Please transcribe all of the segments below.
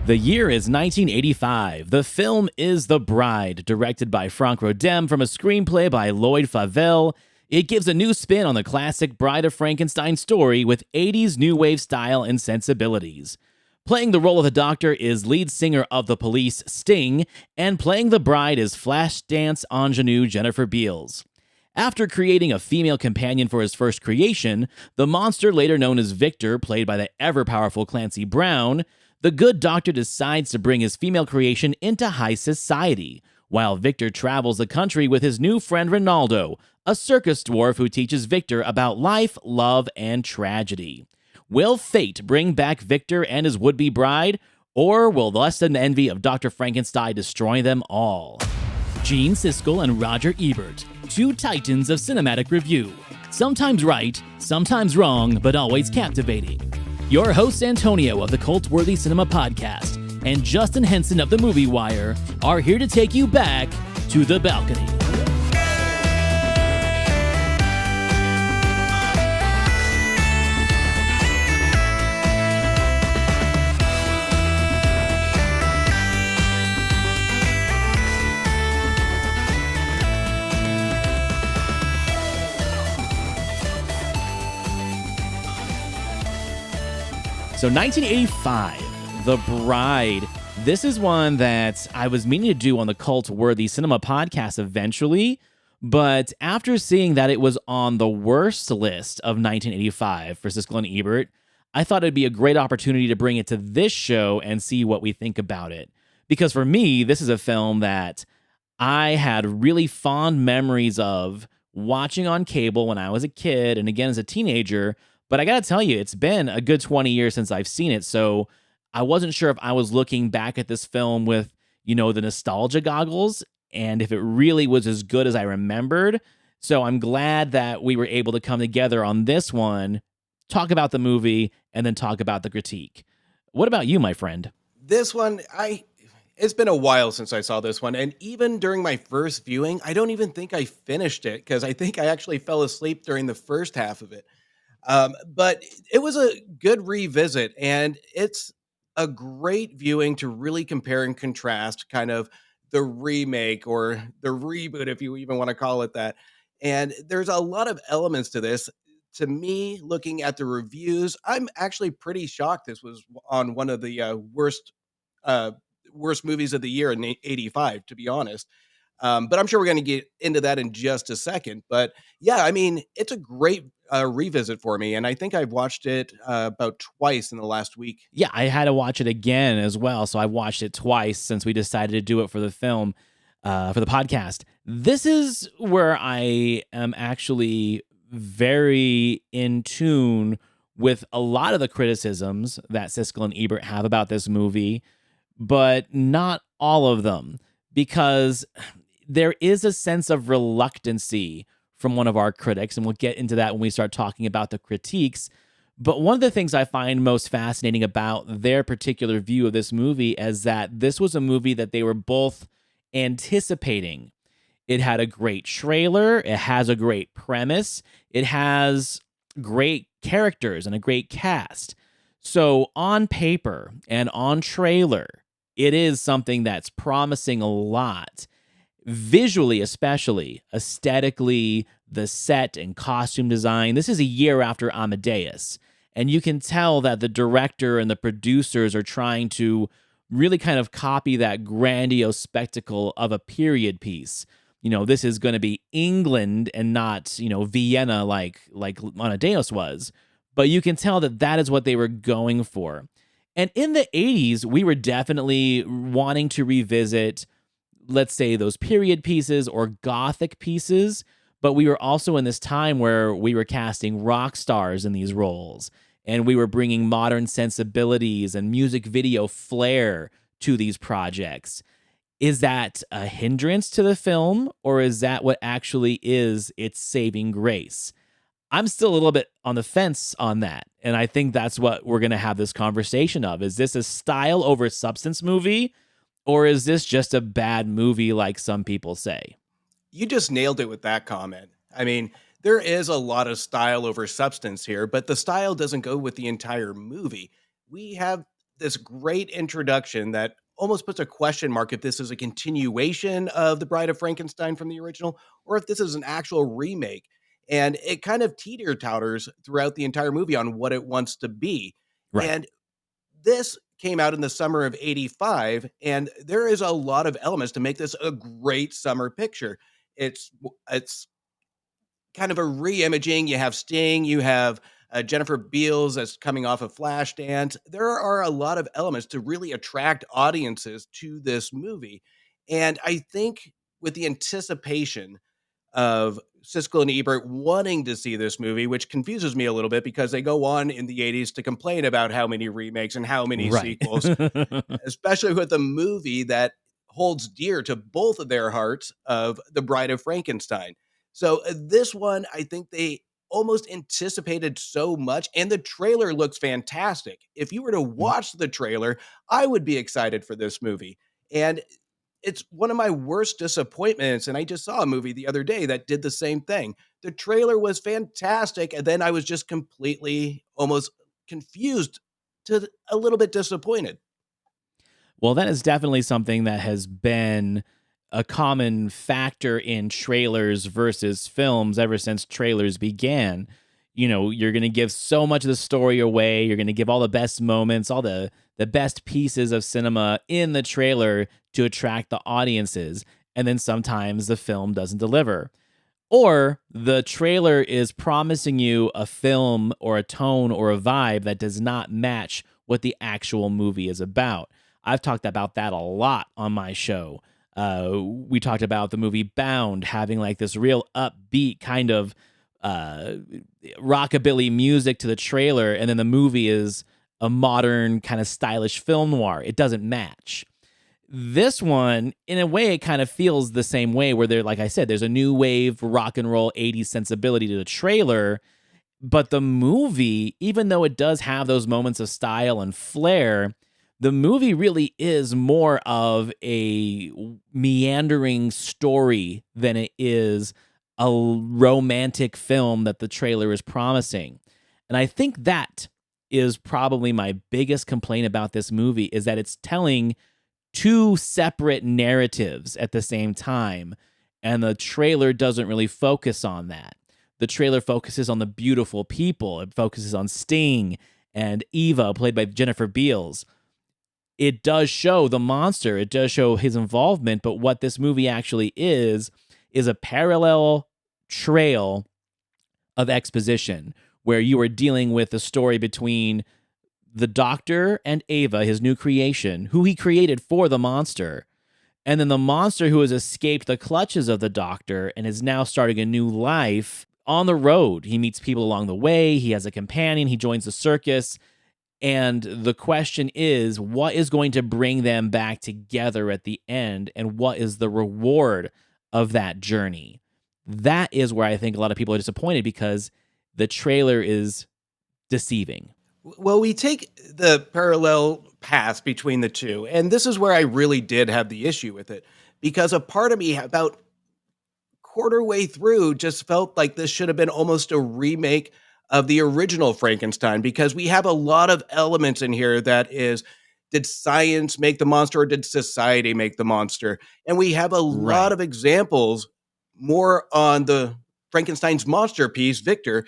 The year is 1985. The film is The Bride, directed by Franc Roddam from a screenplay by Lloyd Favell. It gives a new spin on the classic Bride of Frankenstein story with 80s new wave style and sensibilities. Playing the role of the Doctor is lead singer of The Police, Sting, and playing the bride is Flashdance ingenue Jennifer Beals. After creating a female companion for his first creation, the monster later known as Victor, played by the ever-powerful Clancy Brown, the good doctor decides to bring his female creation into high society, while Victor travels the country with his new friend Ronaldo, a circus dwarf who teaches Victor about life, love, and tragedy. Will fate bring back Victor and his would-be bride, or will lust and envy of Dr. Frankenstein destroy them all? Gene Siskel and Roger Ebert, two titans of cinematic review. Sometimes right, sometimes wrong, but always captivating. Your hosts Antonio of the Cult-Worthy Cinema Podcast and Justin Henson of the Movie Wire are here to take you back to the balcony. So 1985, The Bride. This is one that I was meaning to do on the Cult-Worthy Cinema Podcast eventually, but after seeing that it was on the worst list of 1985 for Siskel and Ebert, I thought it'd be a great opportunity to bring it to this show and see what we think about it. Because for me, this is a film that I had really fond memories of watching on cable when I was a kid and again as a teenager. But I gotta tell you, it's been a good 20 years since I've seen it, so I wasn't sure if I was looking back at this film with, the nostalgia goggles, and if it really was as good as I remembered. So I'm glad that we were able to come together on this one, talk about the movie, and then talk about the critique. What about you, my friend? This one, it's been a while since I saw this one, and even during my first viewing, I don't even think I finished it, because I think I actually fell asleep during the first half of it. But it was a good revisit, and it's a great viewing to really compare and contrast kind of the remake or the reboot, if you even want to call it that. And there's a lot of elements to this. To me, looking at the reviews, I'm actually pretty shocked this was on one of the worst movies of the year in '85, to be honest. But I'm sure we're going to get into that in just a second. But yeah, I mean, it's a great revisit for me. And I think I've watched it about twice in the last week. Yeah, I had to watch it again as well. So I watched it twice since we decided to do it for the film, for the podcast. This is where I am actually very in tune with a lot of the criticisms that Siskel and Ebert have about this movie, but not all of them, because there is a sense of reluctancy from one of our critics, and we'll get into that when we start talking about the critiques. But one of the things I find most fascinating about their particular view of this movie is that this was a movie that they were both anticipating. It had a great trailer, it has a great premise, it has great characters and a great cast. So on paper and on trailer, it is something that's promising a lot. Visually, especially, aesthetically, the set and costume design. This is a year after Amadeus, and you can tell that the director and the producers are trying to really kind of copy that grandiose spectacle of a period piece. This is going to be England and not, Vienna like Amadeus was, but you can tell that that is what they were going for. And in the 80s, we were definitely wanting to revisit, let's say, those period pieces or gothic pieces, but we were also in this time where we were casting rock stars in these roles, and we were bringing modern sensibilities and music video flair to these projects. Is that a hindrance to the film, or is that what actually is its saving grace? I'm still a little bit on the fence on that, and I think that's what we're going to have this conversation of. Is this a style over substance movie, or is this just a bad movie like some people say? You just nailed it with that comment. I mean, there is a lot of style over substance here, but the style doesn't go with the entire movie. We have this great introduction that almost puts a question mark if this is a continuation of The Bride of Frankenstein from the original or if this is an actual remake. And it kind of teeter-totters throughout the entire movie on what it wants to be. Right. And this came out in the summer of '85, and there is a lot of elements to make this a great summer picture. It's kind of a re-imaging. You have Sting, you have Jennifer Beals that's coming off of Flashdance. There are a lot of elements to really attract audiences to this movie, and I think with the anticipation of Siskel and Ebert wanting to see this movie, which confuses me a little bit because they go on in the '80s to complain about how many remakes and how many Right. sequels, especially with a movie that holds dear to both of their hearts of The Bride of Frankenstein. So this one, I think they almost anticipated so much, and the trailer looks fantastic. If you were to watch the trailer, I would be excited for this movie. And it's one of my worst disappointments, and I just saw a movie the other day that did the same thing. The trailer was fantastic, and then I was just completely almost confused to a little bit disappointed. Well, that is definitely something that has been a common factor in trailers versus films ever since trailers began. You know, you're going to give so much of the story away. You're going to give all the best moments, all the best pieces of cinema in the trailer to attract the audiences. And then sometimes the film doesn't deliver. Or the trailer is promising you a film or a tone or a vibe that does not match what the actual movie is about. I've talked about that a lot on my show. We talked about the movie Bound having like this real upbeat kind of rockabilly music to the trailer, and then the movie is a modern kind of stylish film noir. It doesn't match. This one, in a way, it kind of feels the same way where there, like I said, there's a new wave rock and roll 80s sensibility to the trailer, but the movie, even though it does have those moments of style and flair, the movie really is more of a meandering story than it is a romantic film that the trailer is promising. And I think that is probably my biggest complaint about this movie is that it's telling two separate narratives at the same time, and the trailer doesn't really focus on that. The trailer focuses on the beautiful people. It focuses on Sting and Eva, played by Jennifer Beals. It does show the monster. It does show his involvement, but what this movie actually is a parallel trail of exposition where you are dealing with the story between the Doctor and Ava, his new creation, who he created for the monster, and then the monster who has escaped the clutches of the Doctor and is now starting a new life on the road. He meets people along the way. He has a companion. He joins the circus. And the question is, what is going to bring them back together at the end? And what is the reward of that journey? That is where I think a lot of people are disappointed because the trailer is deceiving. Well, we take the parallel paths between the two, and this is where I really did have the issue with it because a part of me, about quarter way through, just felt like this should have been almost a remake of the original Frankenstein because we have a lot of elements in here that is, did science make the monster or did society make the monster? And we have a lot Right. of examples more on the Frankenstein's monster piece, Victor,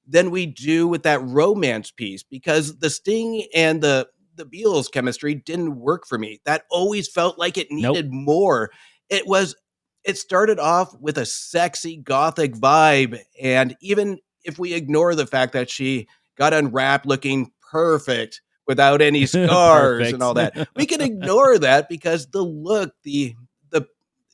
than we do with that romance piece because the Sting and the Beals chemistry didn't work for me. That always felt like it Nope. needed more. It was it started off with a sexy gothic vibe, and even if we ignore the fact that she got unwrapped looking perfect without any scars and Perfect. all that, we can ignore that because the look, the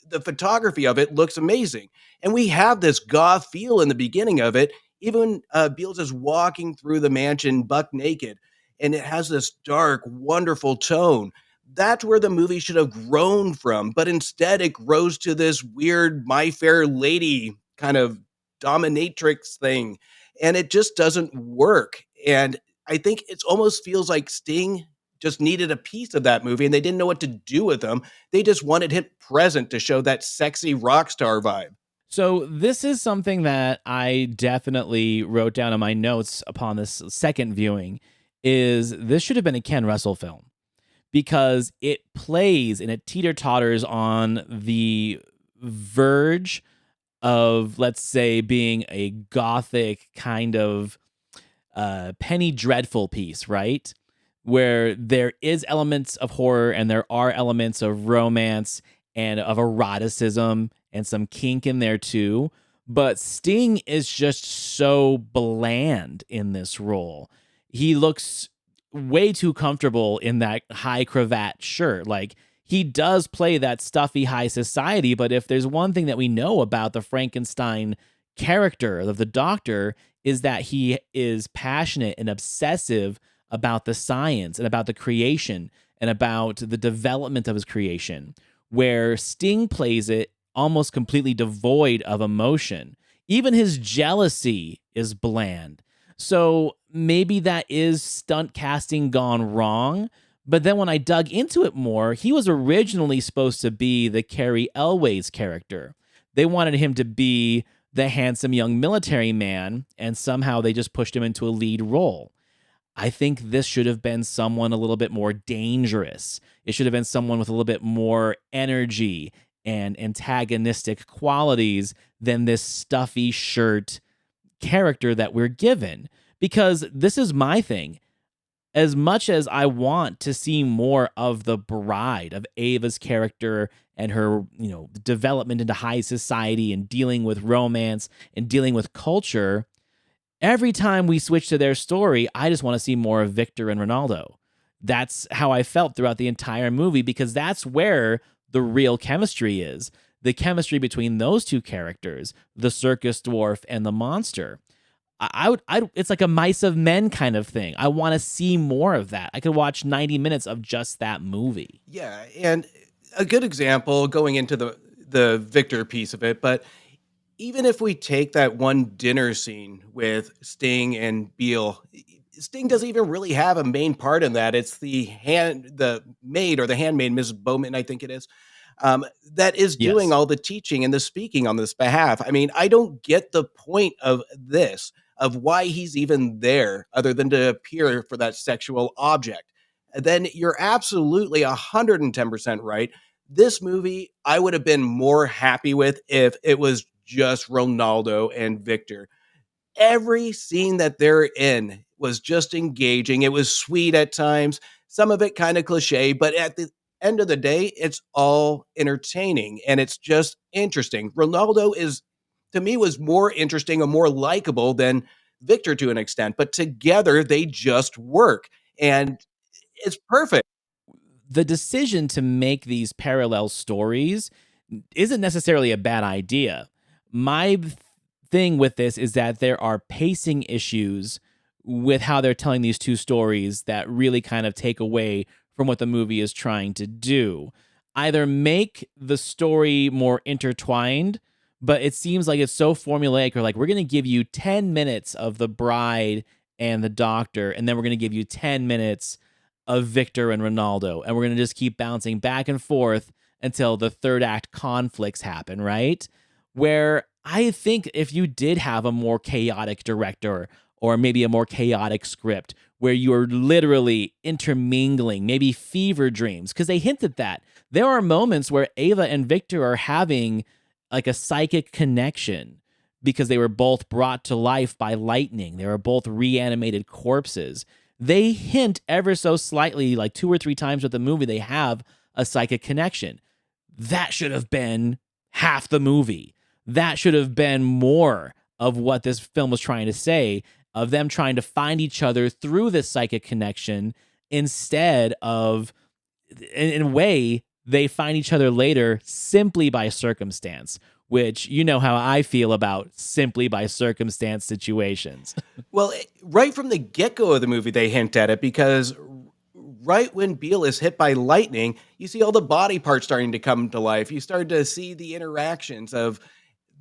the photography of it looks amazing. And we have this goth feel in the beginning of it. Even Beals is walking through the mansion buck naked, and it has this dark, wonderful tone. That's where the movie should have grown from, but instead it grows to this weird My Fair Lady kind of dominatrix thing, and it just doesn't work. And I think it almost feels like Sting just needed a piece of that movie and they didn't know what to do with him. They just wanted him present to show that sexy rock star vibe. So this is something that I definitely wrote down in my notes upon this second viewing is this should have been a Ken Russell film because it plays and it teeter-totters on the verge of, let's say, being a gothic kind of Penny Dreadful piece, right? Where there is elements of horror and there are elements of romance and of eroticism and some kink in there too. But Sting is just so bland in this role. He looks way too comfortable in that high cravat shirt. Like, he does play that stuffy high society, but if there's one thing that we know about the Frankenstein character of the doctor is that he is passionate and obsessive about the science and about the creation and about the development of his creation, where Sting plays it almost completely devoid of emotion. Even his jealousy is bland. So maybe that is stunt casting gone wrong. But then when I dug into it more, he was originally supposed to be the Cary Elwes character. They wanted him to be the handsome young military man, and somehow they just pushed him into a lead role. I think this should have been someone a little bit more dangerous. It should have been someone with a little bit more energy and antagonistic qualities than this stuffy shirt character that we're given. Because this is my thing. As much as I want to see more of the bride, of Ava's character and her, development into high society and dealing with romance and dealing with culture, every time we switch to their story, I just want to see more of Victor and Ronaldo. That's how I felt throughout the entire movie because that's where the real chemistry is. The chemistry between those two characters, the circus dwarf and the monster. It's like a Mice of Men kind of thing. I want to see more of that. I could watch 90 minutes of just that movie. Yeah, and a good example going into the Victor piece of it, but even if we take that one dinner scene with Sting and Beal, Sting doesn't even really have a main part in that. It's the maid or the handmaid, Mrs. Bowman, I think it is, that is doing Yes. all the teaching and the speaking on this behalf. I mean, I don't get the point of this, of why he's even there, other than to appear for that sexual object. Then you're absolutely 110% right. This movie, I would have been more happy with if it was just Ronaldo and Victor. Every scene that they're in was just engaging. It was sweet at times, some of it kind of cliche, but at the end of the day, it's all entertaining and it's just interesting. Ronaldo is, to me, was more interesting and more likable than Victor to an extent, but together they just work and it's perfect. The decision to make these parallel stories isn't necessarily a bad idea. My thing with this is that there are pacing issues with how they're telling these two stories that really kind of take away from what the movie is trying to do. Either make the story more intertwined, but it seems like it's so formulaic, or like we're going to give you 10 minutes of the bride and the doctor, and then we're going to give you 10 minutes of Victor and Ronaldo, and we're going to just keep bouncing back and forth until the third act conflicts happen, right? Where I think if you did have a more chaotic director or maybe a more chaotic script where you're literally intermingling, maybe fever dreams, because they hint at that. There are moments where Ava and Victor are having like a psychic connection because they were both brought to life by lightning. They were both reanimated corpses. They hint ever so slightly, like 2 or 3 times with the movie, they have a psychic connection. That should have been half the movie. That should have been more of what this film was trying to say, of them trying to find each other through this psychic connection instead of, in a way, they find each other later simply by circumstance, which you know how I feel about simply by circumstance situations. Well, right from the get-go of the movie, they hint at it because right when Beal is hit by lightning, you see all the body parts starting to come to life. You start to see the interactions of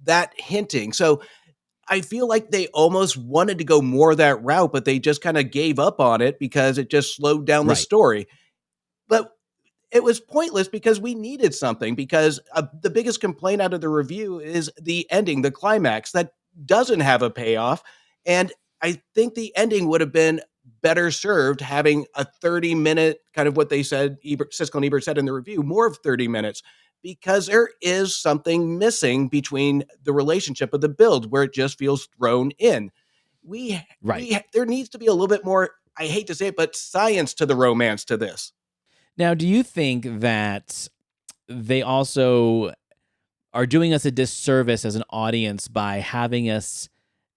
that hinting. So I feel like they almost wanted to go more that route, but they just kind of gave up on it because it just slowed down the Right. story. But it was pointless because we needed something, because the biggest complaint out of the review is the ending, the climax that doesn't have a payoff. And I think the ending would have been better served having a 30-minute kind of what they said, Siskel and Ebert said in the review, more of 30 minutes, because there is something missing between the relationship of the build where it just feels thrown in. Right. There needs to be a little bit more, I hate to say it, but science to the romance to this. Now, do you think that they also are doing us a disservice as an audience by having us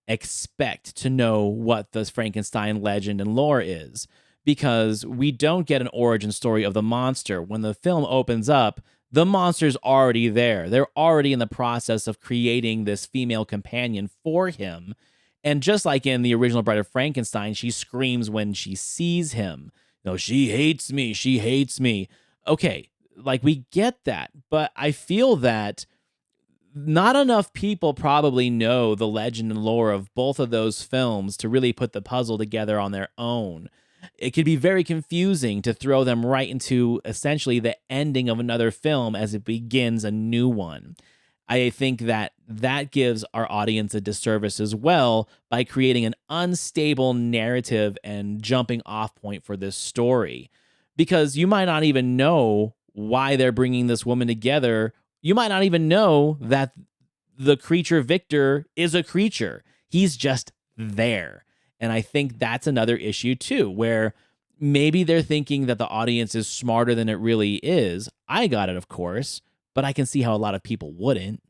expect to know what the Frankenstein legend and lore is? Because we don't get an origin story of the monster. When the film opens up, the monster's already there. They're already in the process of creating this female companion for him. And just like in the original Bride of Frankenstein, she screams when she sees him. No, she hates me. She hates me. Okay, like we get that. But I feel that not enough people probably know the legend and lore of both of those films to really put the puzzle together on their own. It could be very confusing to throw them right into essentially the ending of another film as it begins a new one. I think that that gives our audience a disservice as well by creating an unstable narrative and jumping off point for this story. Because you might not even know why they're bringing this woman together. You might not even know that the creature Victor is a creature. He's just there. And I think that's another issue too, where maybe they're thinking that the audience is smarter than it really is. I got it, of course, but I can see how a lot of people wouldn't.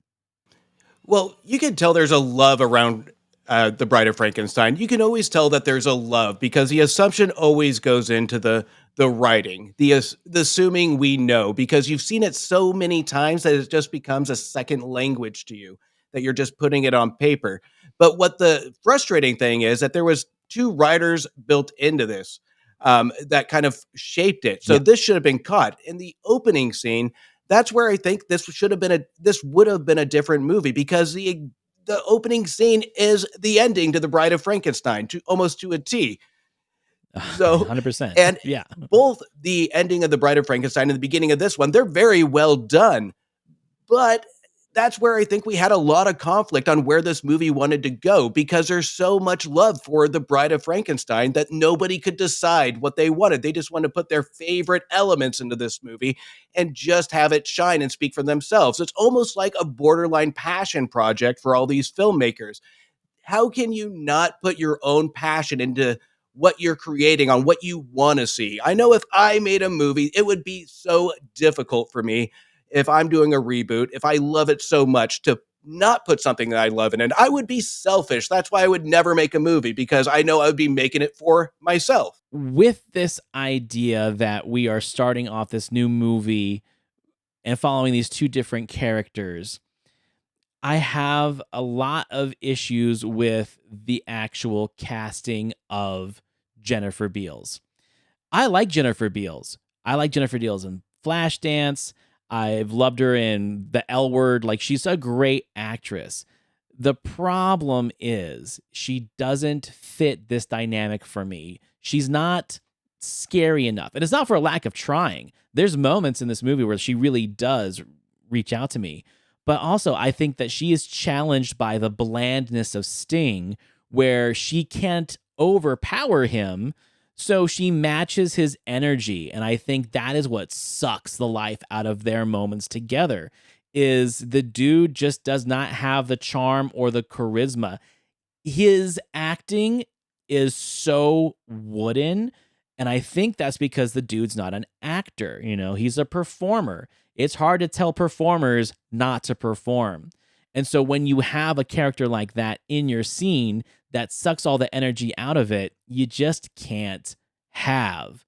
Well, you can tell there's a love around the Bride of Frankenstein. You can always tell that there's a love because the assumption always goes into the writing, the assuming we know, because you've seen it so many times that it just becomes a second language to you, that you're just putting it on paper. But what the frustrating thing is that there was two writers built into this that kind of shaped it. So this should have been caught in the opening scene. That's where I think this would have been a different movie, because the opening scene is the ending to The Bride of Frankenstein, to almost to a T. So 100%. and Yeah. both the ending of The Bride of Frankenstein and the beginning of this one, they're very well done. But that's where I think we had a lot of conflict on where this movie wanted to go, because there's so much love for The Bride of Frankenstein that nobody could decide what they wanted. They just wanted to put their favorite elements into this movie and just have it shine and speak for themselves. It's almost like a borderline passion project for all these filmmakers. How can you not put your own passion into what you're creating, on what you want to see? I know if I made a movie, it would be so difficult for me if I'm doing a reboot, if I love it so much, to not put something that I love in it. I would be selfish. That's why I would never make a movie, because I know I would be making it for myself. With this idea that we are starting off this new movie and following these two different characters, I have a lot of issues with the actual casting of Jennifer Beals. I like Jennifer Beals. I like Jennifer Beals in Flashdance. I've loved her in The L Word. Like, she's a great actress. The problem is she doesn't fit this dynamic for me. She's not scary enough. And it's not for a lack of trying. There's moments in this movie where she really does reach out to me. But also, I think that she is challenged by the blandness of Sting, where she can't overpower him, so she matches his energy. And I think that is what sucks the life out of their moments together, is the dude just does not have the charm or the charisma. His acting is so wooden, and I think that's because the dude's not an actor. You know, he's a performer. It's hard to tell performers not to perform. And so when you have a character like that in your scene that sucks all the energy out of it, you just can't have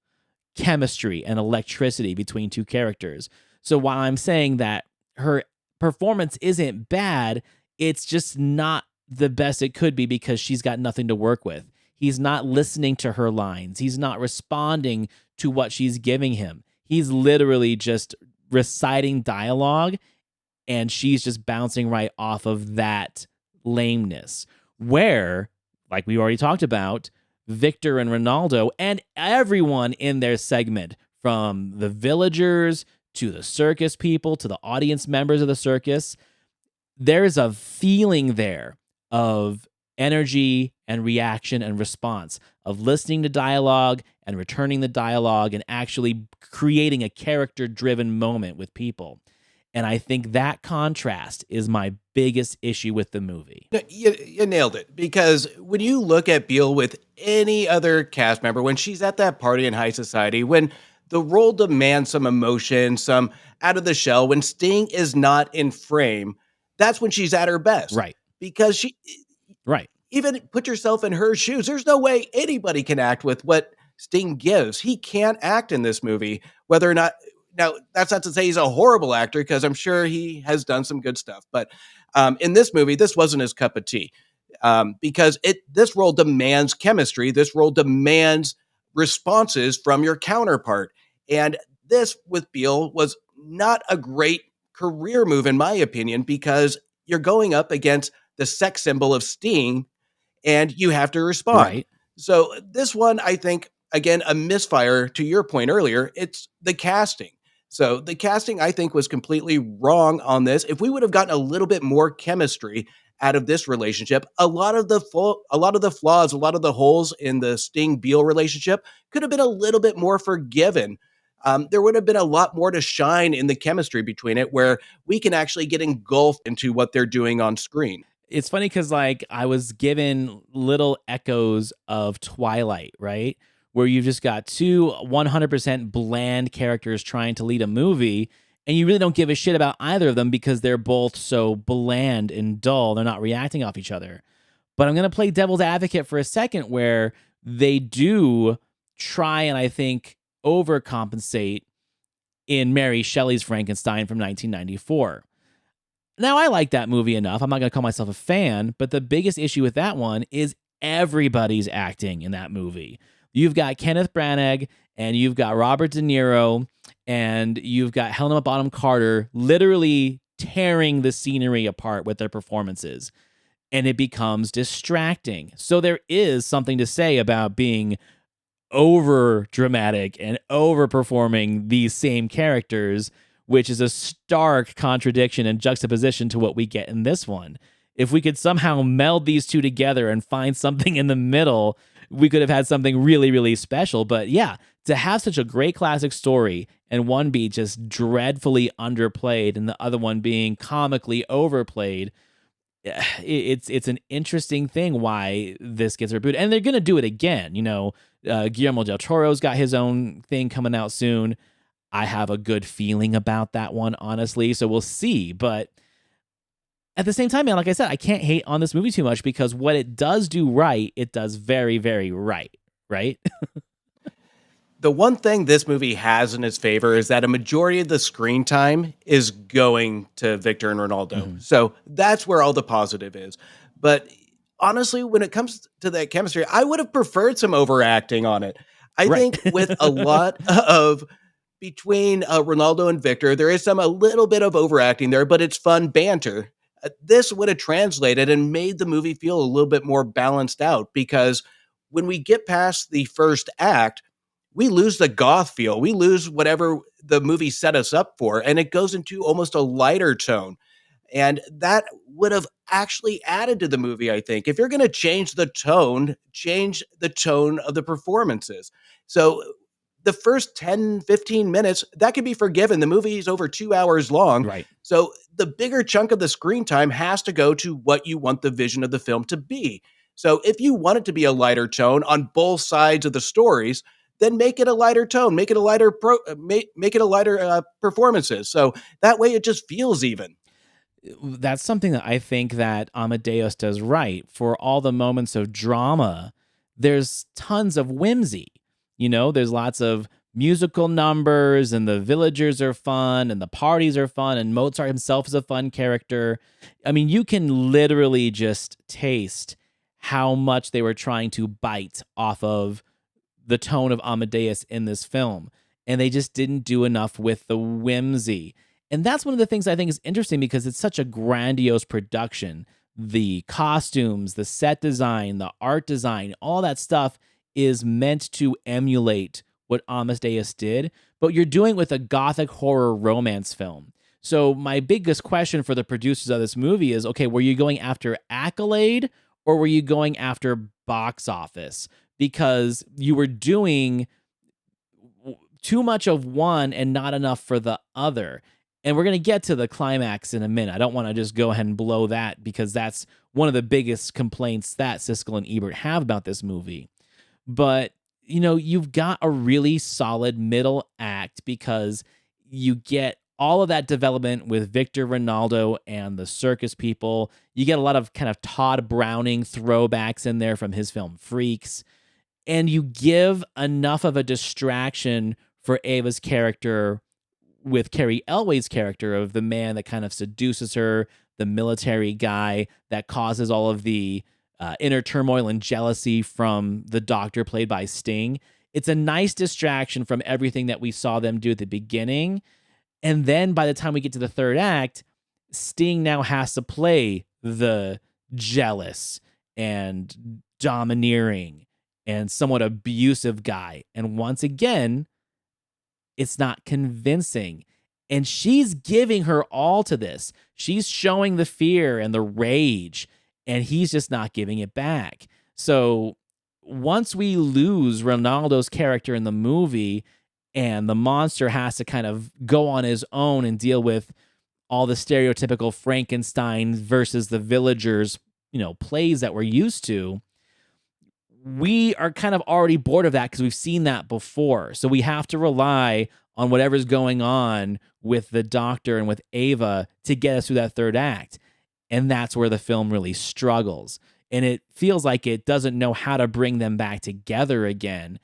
chemistry and electricity between two characters. So while I'm saying that her performance isn't bad, it's just not the best it could be, because she's got nothing to work with. He's not listening to her lines. He's not responding to what she's giving him. He's literally just reciting dialogue, and she's just bouncing right off of that lameness. Where, like we already talked about, Victor and Ronaldo and everyone in their segment, from the villagers to the circus people to the audience members of the circus, there's a feeling there of energy and reaction and response, of listening to dialogue and returning the dialogue and actually creating a character-driven moment with people. And I think that contrast is my biggest issue with the movie. No, you nailed it, because when you look at Beale with any other cast member, when she's at that party in high society, when the role demands some emotion, some out of the shell, when Sting is not in frame, that's when she's at her best. Right. Because she, Right. even put yourself in her shoes. There's no way anybody can act with what Sting gives. He can't act in this movie, whether or not. Now, that's not to say he's a horrible actor, because I'm sure he has done some good stuff. But in this movie, this wasn't his cup of tea, because this role demands chemistry. This role demands responses from your counterpart. And this with Beale was not a great career move, in my opinion, because you're going up against the sex symbol of Sting, and you have to respond. Right. So this one, I think, again, a misfire. To your point earlier, it's the casting. So the casting, I think, was completely wrong on this. If we would have gotten a little bit more chemistry out of this relationship, a lot of the flaws, a lot of the holes in the Sting-Beale relationship could have been a little bit more forgiven. There would have been a lot more to shine in the chemistry between it, where we can actually get engulfed into what they're doing on screen. It's funny because, like, I was given little echoes of Twilight, right? Where you've just got two 100% bland characters trying to lead a movie, and you really don't give a shit about either of them because they're both so bland and dull. They're not reacting off each other. But I'm going to play devil's advocate for a second, where they do try and, I think, overcompensate in Mary Shelley's Frankenstein from 1994. Now, I like that movie enough. I'm not going to call myself a fan, but the biggest issue with that one is everybody's acting in that movie. You've got Kenneth Branagh, and you've got Robert De Niro, and you've got Helena Bonham Carter literally tearing the scenery apart with their performances, and it becomes distracting. So there is something to say about being over dramatic and overperforming these same characters, which is a stark contradiction and juxtaposition to what we get in this one. If we could somehow meld these two together and find something in the middle, we could have had something really, really special. But yeah, to have such a great classic story and one be just dreadfully underplayed and the other one being comically overplayed, it's an interesting thing why this gets rebooted. And they're going to do it again. You know, Guillermo del Toro's got his own thing coming out soon. I have a good feeling about that one, honestly. So we'll see. But at the same time, man, like I said, I can't hate on this movie too much because what it does do right, it does very, very right. Right? The one thing this movie has in its favor is that a majority of the screen time is going to Victor and Ronaldo. Mm-hmm. So that's where all the positive is. But honestly, when it comes to that chemistry, I would have preferred some overacting on it. I think with a lot of between Ronaldo and Victor, there is a little bit of overacting there, but it's fun banter. This would have translated and made the movie feel a little bit more balanced out, because when we get past the first act, we lose the goth feel. We lose whatever the movie set us up for, and it goes into almost a lighter tone. And that would have actually added to the movie, I think. If you're going to change the tone of the performances. So the first 10, 15 minutes, that could be forgiven. The movie is over 2 hours long. Right. So the bigger chunk of the screen time has to go to what you want the vision of the film to be. So if you want it to be a lighter tone on both sides of the stories, then make it a lighter tone, make it a lighter performances. So that way it just feels even. That's something that I think that Amadeus does right. For all the moments of drama, there's tons of whimsy. You know, there's lots of musical numbers, and the villagers are fun, and the parties are fun, and Mozart himself is a fun character. I mean, you can literally just taste how much they were trying to bite off of the tone of Amadeus in this film, and they just didn't do enough with the whimsy. And that's one of the things I think is interesting, because it's such a grandiose production. The costumes, the set design, the art design, all that stuff is meant to emulate what Amadeus did, but you're doing it with a gothic horror romance film. So my biggest question for the producers of this movie is, okay, were you going after accolade or were you going after box office? because you were doing too much of one and not enough for the other. And we're going to get to the climax in a minute. I don't want to just go ahead and blow that, because that's one of the biggest complaints that Siskel and Ebert have about this movie. But, you've got a really solid middle act, because you get all of that development with Victor Ronaldo and the circus people. You get a lot of kind of Todd Browning throwbacks in there from his film Freaks. And you give enough of a distraction for Ava's character with Carrie Elway's character of the man that kind of seduces her, the military guy that causes all of the inner turmoil and jealousy from the doctor played by Sting. It's a nice distraction from everything that we saw them do at the beginning. And then by the time we get to the third act, Sting now has to play the jealous and domineering and somewhat abusive guy. And once again, it's not convincing. And she's giving her all to this. She's showing the fear and the rage, and he's just not giving it back. So once we lose Ronaldo's character in the movie, and the monster has to kind of go on his own and deal with all the stereotypical Frankenstein versus the villagers, plays that we're used to, we are kind of already bored of that because we've seen that before. So we have to rely on whatever's going on with the doctor and with Ava to get us through that third act. And that's where the film really struggles. And it feels like it doesn't know how to bring them back together again.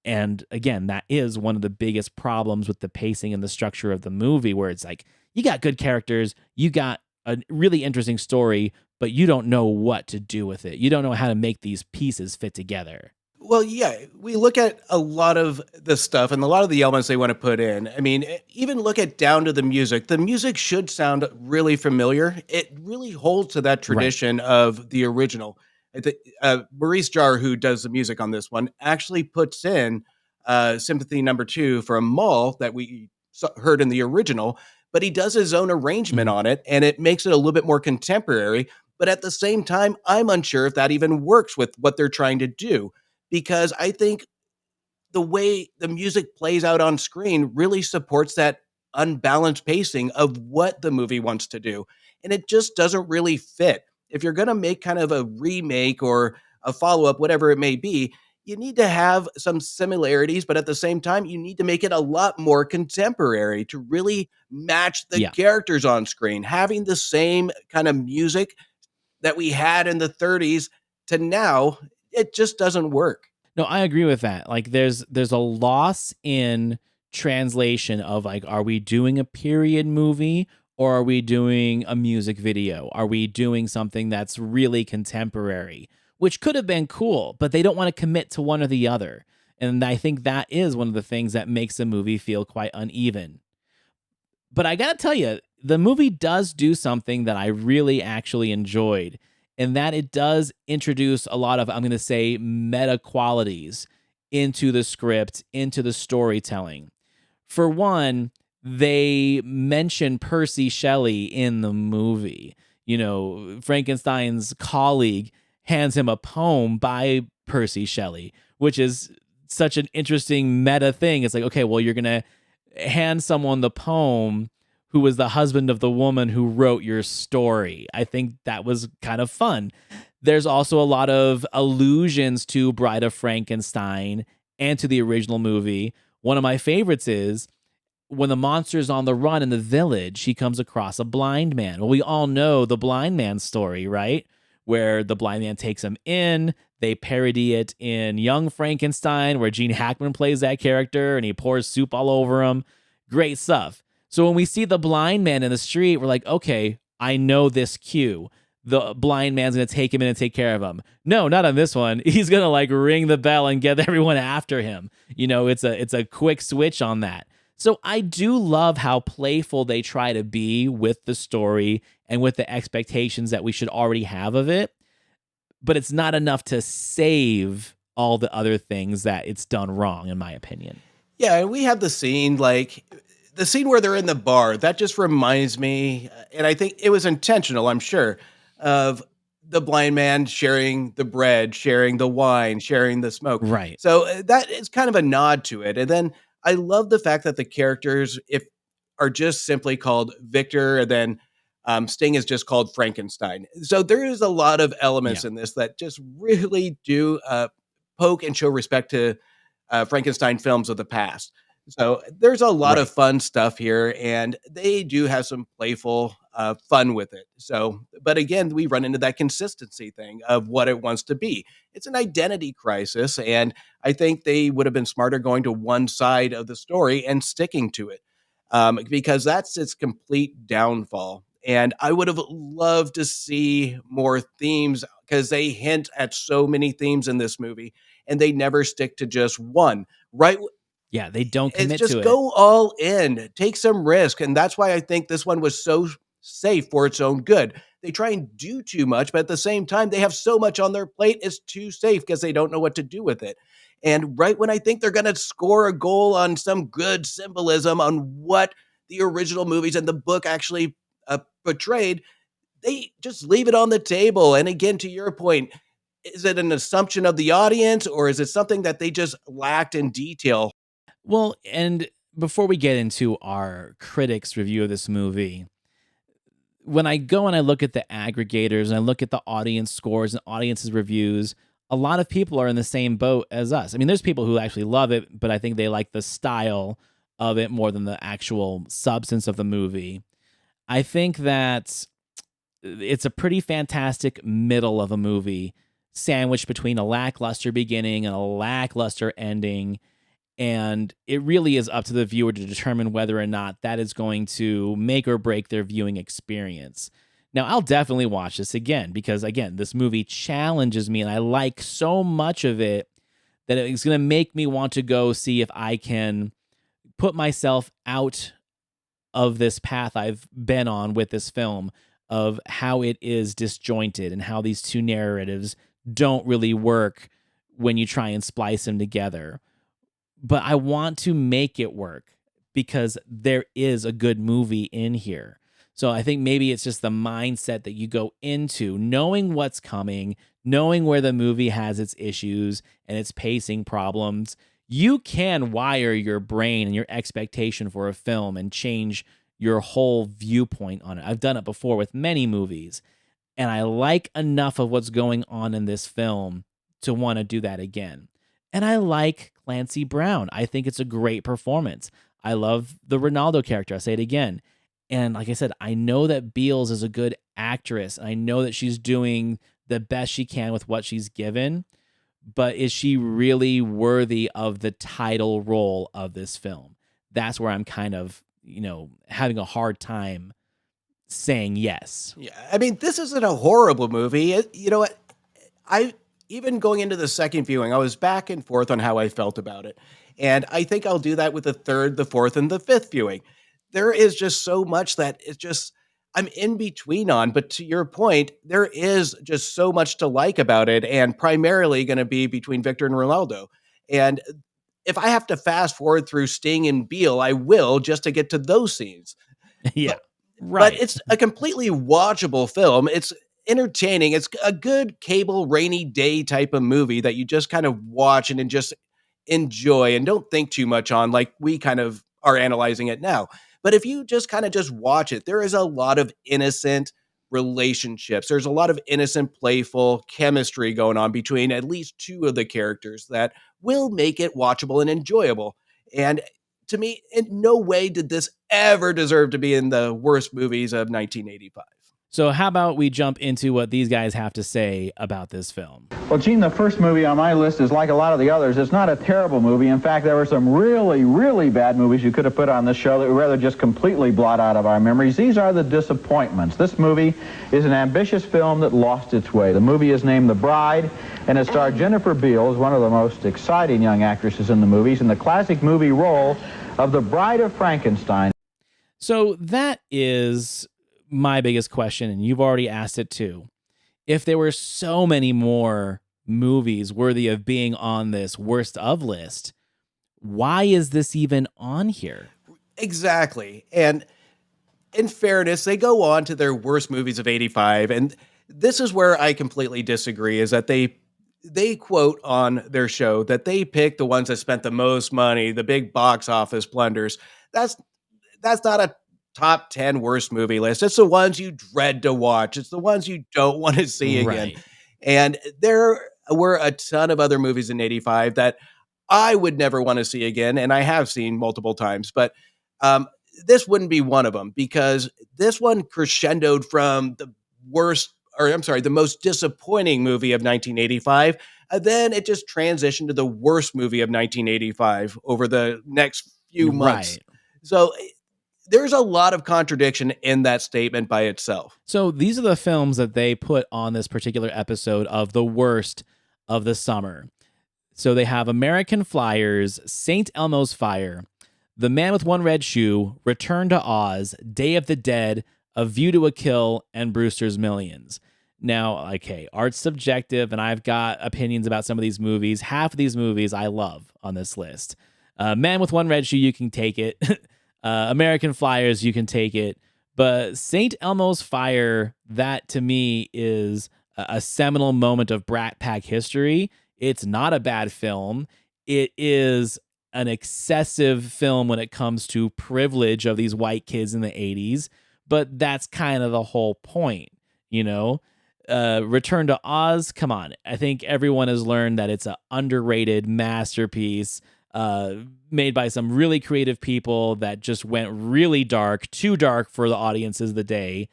And again, that is one of the biggest problems with the pacing and the structure of the movie, where it's like, you got good characters, you got a really interesting story, but you don't know what to do with it. You don't know how to make these pieces fit together. Well, yeah, we look at a lot of the stuff and a lot of the elements they want to put in. I mean, even look at down to the music. The music should sound really familiar. It really holds to that tradition of the original. Maurice Jarre, who does the music on this one, actually puts in Sympathy Number 2 from Mall that we heard in the original, but he does his own arrangement on it, and it makes it a little bit more contemporary. But at the same time, I'm unsure if that even works with what they're trying to do, because I think the way the music plays out on screen really supports that unbalanced pacing of what the movie wants to do. And it just doesn't really fit. If you're going to make kind of a remake or a follow-up, whatever it may be, you need to have some similarities, but at the same time, you need to make it a lot more contemporary to really match the characters on screen. Having the same kind of music that we had in the 30s to now, it just doesn't work. No, I agree with that. Like there's a loss in translation of like, are we doing a period movie or are we doing a music video? Are we doing something that's really contemporary? Which could have been cool, but they don't want to commit to one or the other. And I think that is one of the things that makes a movie feel quite uneven. But I got to tell you, the movie does do something that I really actually enjoyed, and that it does introduce a lot of, I'm going to say, meta qualities into the script, into the storytelling. For one, they mention Percy Shelley in the movie. Frankenstein's colleague hands him a poem by Percy Shelley, which is such an interesting meta thing. It's like, okay, well, you're going to hand someone the poem who was the husband of the woman who wrote your story. I think that was kind of fun. There's also a lot of allusions to Bride of Frankenstein and to the original movie. One of my favorites is when the monster's on the run in the village, he comes across a blind man. Well, we all know the blind man story, right? Where the blind man takes him in. They parody it in Young Frankenstein, where Gene Hackman plays that character and he pours soup all over him. Great stuff. So when we see the blind man in the street, we're like, okay, I know this cue. The blind man's going to take him in and take care of him. No, not on this one. He's going to like ring the bell and get everyone after him. It's a quick switch on that. So I do love how playful they try to be with the story and with the expectations that we should already have of it. But it's not enough to save all the other things that it's done wrong, in my opinion. Yeah, and we have the scene where they're in the bar. That just reminds me, and I think it was intentional, I'm sure, of the blind man sharing the bread, sharing the wine, sharing the smoke. Right. So that is kind of a nod to it. And then I love the fact that the characters, if are just simply called Victor, and then Sting is just called Frankenstein. So there is a lot of elements Yeah. in this that just really do poke and show respect to Frankenstein films of the past. So there's a lot of Right. fun stuff here, and they do have some playful fun with it. So, but again, we run into that consistency thing of what it wants to be. It's an identity crisis, and I think they would have been smarter going to one side of the story and sticking to it, because that's its complete downfall. And I would have loved to see more themes because they hint at so many themes in this movie and they never stick to just one. Right? Yeah, they don't It's commit to just it. go all in, take some risk. And that's why I think this one was so safe for its own good. They try and do too much, but at the same time, they have so much on their plate, it's too safe because they don't know what to do with it. And right when I think they're going to score a goal on some good symbolism on what the original movies and the book actually portrayed, they just leave it on the table. And again, to your point, is it an assumption of the audience or is it something that they just lacked in detail? Well, and before we get into our critics' review of this movie, when I go and I look at the aggregators and I look at the audience scores and audiences reviews, a lot of people are in the same boat as us. I mean, there's people who actually love it, but I think they like the style of it more than the actual substance of the movie. I think that it's a pretty fantastic middle of a movie, sandwiched between a lackluster beginning and a lackluster ending. And it really is up to the viewer to determine whether or not that is going to make or break their viewing experience. Now, I'll definitely watch this again because, again, this movie challenges me and I like so much of it that it's going to make me want to go see if I can put myself out of this path I've been on with this film of how it is disjointed and how these two narratives don't really work when you try and splice them together. But I want to make it work because there is a good movie in here. So I think maybe it's just the mindset that you go into knowing what's coming, knowing where the movie has its issues and its pacing problems. You can wire your brain and your expectation for a film and change your whole viewpoint on it. I've done it before with many movies, and I like enough of what's going on in this film to want to do that again. And I like Clancy Brown. I think it's a great performance. I love the Ronaldo character. I'll say it again. And like I said, I know that Beals is a good actress. I know that she's doing the best she can with what she's given. But is she really worthy of the title role of this film? That's where I'm kind of, having a hard time saying yes. Yeah, I mean, this isn't a horrible movie. You know what? I even going into the second viewing, I was back and forth on how I felt about it. And I think I'll do that with the third, the fourth, and the fifth viewing. There is just so much that it's just I'm in between on. But to your point, there is just so much to like about it, and primarily going to be between Victor and Ronaldo. And if I have to fast forward through Sting and Beal, I will just to get to those scenes. Yeah. But Right. it's a completely watchable film. It's entertaining. It's a good cable rainy day type of movie that you just kind of watch and then just enjoy and don't think too much on like we kind of are analyzing it now. But if you just kind of just watch it, there is a lot of innocent relationships. There's a lot of innocent, playful chemistry going on between at least two of the characters that will make it watchable and enjoyable. And to me, in no way did this ever deserve to be in the worst movies of 1985. So how about we jump into what these guys have to say about this film? Well, Gene, the first movie on my list is like a lot of the others. It's not a terrible movie. In fact, there were some really, really bad movies you could have put on this show that we'd rather just completely blot out of our memories. These are the disappointments. This movie is an ambitious film that lost its way. The movie is named The Bride, and it starred Jennifer Beals, one of the most exciting young actresses in the movies, in the classic movie role of the Bride of Frankenstein. So that is my biggest question, and you've already asked it too. If there were so many more movies worthy of being on this worst of list, why is this even on here? Exactly. And in fairness, they go on to their worst movies of 85, and This is where I completely disagree, is that they quote on their show that they pick the ones that spent the most money, the big box office blunders. That's that's not a top 10 worst movie list. It's the ones you dread to watch. It's the ones you don't want to see again. Right. And there were a ton of other movies in 85 that I would never want to see again, and I have seen multiple times, but um, this wouldn't be one of them because this one crescendoed from the worst, or I'm sorry, the most disappointing movie of 1985. And then it just transitioned to the worst movie of 1985 over the next few months. Right. So there's a lot of contradiction in that statement by itself. So these are the films that they put on this particular episode of the worst of the summer. So they have American Flyers, St. Elmo's Fire, The Man with One Red Shoe, Return to Oz, Day of the Dead, A View to a Kill, and Brewster's Millions. Now, okay, art's subjective, and I've got opinions about some of these movies. Half of these movies I love on this list. Man with One Red Shoe, you can take it. American Flyers, you can take it. But St. Elmo's Fire, that to me is a seminal moment of Brat Pack history. It's not a bad film. It is an excessive film when it comes to privilege of these white kids in the 80s, but that's kind of the whole point, you know? Return to Oz, come on. I think everyone has learned that it's an underrated masterpiece made by some really creative people that just went really dark, too dark for the audiences of the day.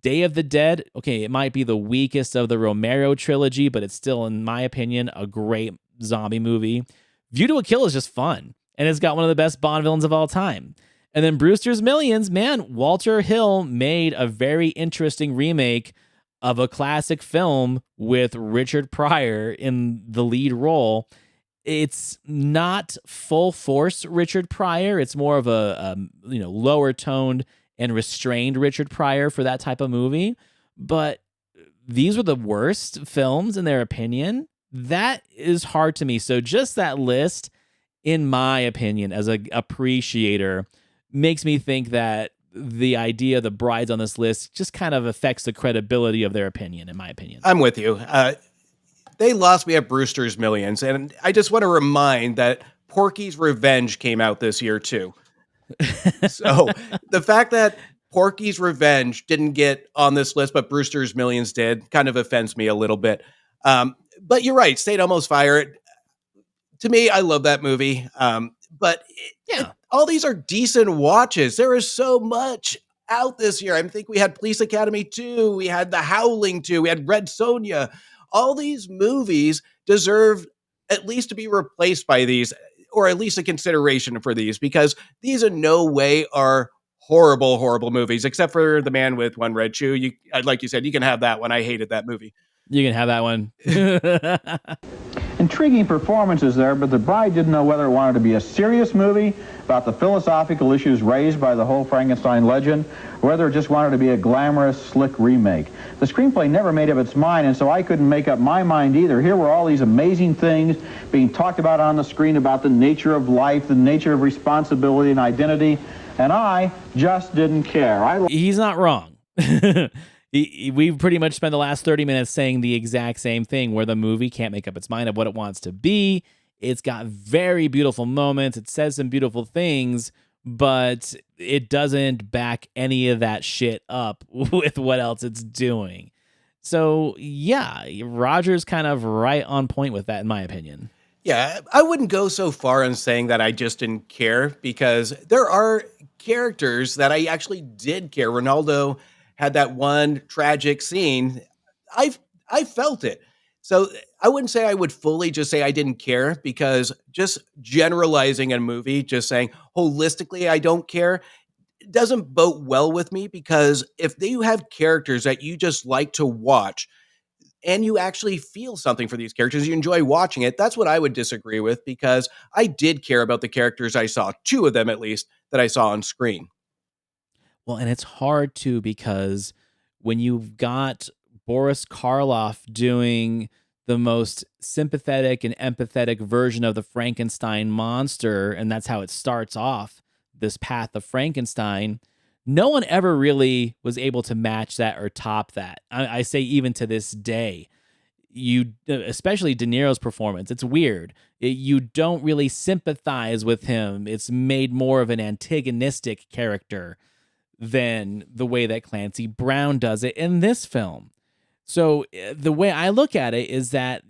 Day of the Dead, okay, it might be the weakest of the Romero trilogy, but it's still, in my opinion, a great zombie movie. View to a Kill is just fun, and it's got one of the best Bond villains of all time. And then Brewster's Millions, man, Walter Hill made a very interesting remake of a classic film with Richard Pryor in the lead role. It's not full force Richard Pryor. It's more of a lower toned and restrained Richard Pryor for that type of movie. But these were the worst films in their opinion. That is hard to me. So just that list, in my opinion, as a appreciator, makes me think that the idea of the brides on this list just kind of affects the credibility of their opinion, in my opinion. I'm with you. They lost me at Brewster's Millions, and I just want to remind that Porky's Revenge came out this year too. So the fact that Porky's Revenge didn't get on this list, but Brewster's Millions did, kind of offends me a little bit. But you're right, St. Elmo's Fire. To me, I love that movie. But all these are decent watches. There is so much out this year. I think we had Police Academy 2, we had The Howling 2, we had Red Sonja. All these movies deserve at least to be replaced by these, or at least a consideration for these, because these in no way are horrible, horrible movies, except for The Man with One Red Shoe. Like you said, you can have that one. I hated that movie. You can have that one. Intriguing performances there, but the bride didn't know whether it wanted to be a serious movie about the philosophical issues raised by the whole Frankenstein legend, or whether it just wanted to be a glamorous, slick remake. The screenplay never made up its mind, and so I couldn't make up my mind either. Here were all these amazing things being talked about on the screen about the nature of life, the nature of responsibility and identity, and I just didn't care. He's not wrong. We pretty much spent the last 30 minutes saying the exact same thing, where the movie can't make up its mind of what it wants to be. It's got very beautiful moments. It says some beautiful things, but it doesn't back any of that shit up with what else it's doing. So, yeah, Roger's kind of right on point with that, in my opinion. Yeah, I wouldn't go so far in saying that I just didn't care, because there are characters that I actually did care. Ronaldo had that one tragic scene. I felt it. So I wouldn't say I would fully just say I didn't care, because just generalizing a movie, just saying holistically I don't care, it doesn't vote well with me, because if you have characters that you just like to watch and you actually feel something for these characters, you enjoy watching it, that's what I would disagree with, because I did care about the characters I saw, 2 of them at least, that I saw on screen. Well, and it's hard too, because when you've got Boris Karloff doing the most sympathetic and empathetic version of the Frankenstein monster, and that's how it starts off, this path of Frankenstein, No one ever really was able to match that or top that. I say even to this day, especially De Niro's performance, it's weird. You don't really sympathize with him. It's made more of an antagonistic character than the way that Clancy Brown does it in this film. So the way I look at it is that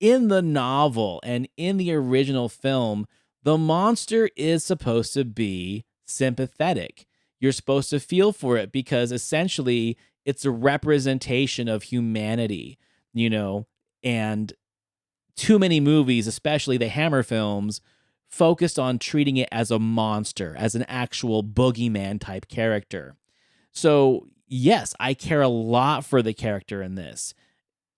in the novel and in the original film, the monster is supposed to be sympathetic. You're supposed to feel for it because essentially it's a representation of humanity, and too many movies, especially the Hammer films, focused on treating it as a monster, as an actual boogeyman type character. So, yes, I care a lot for the character in this.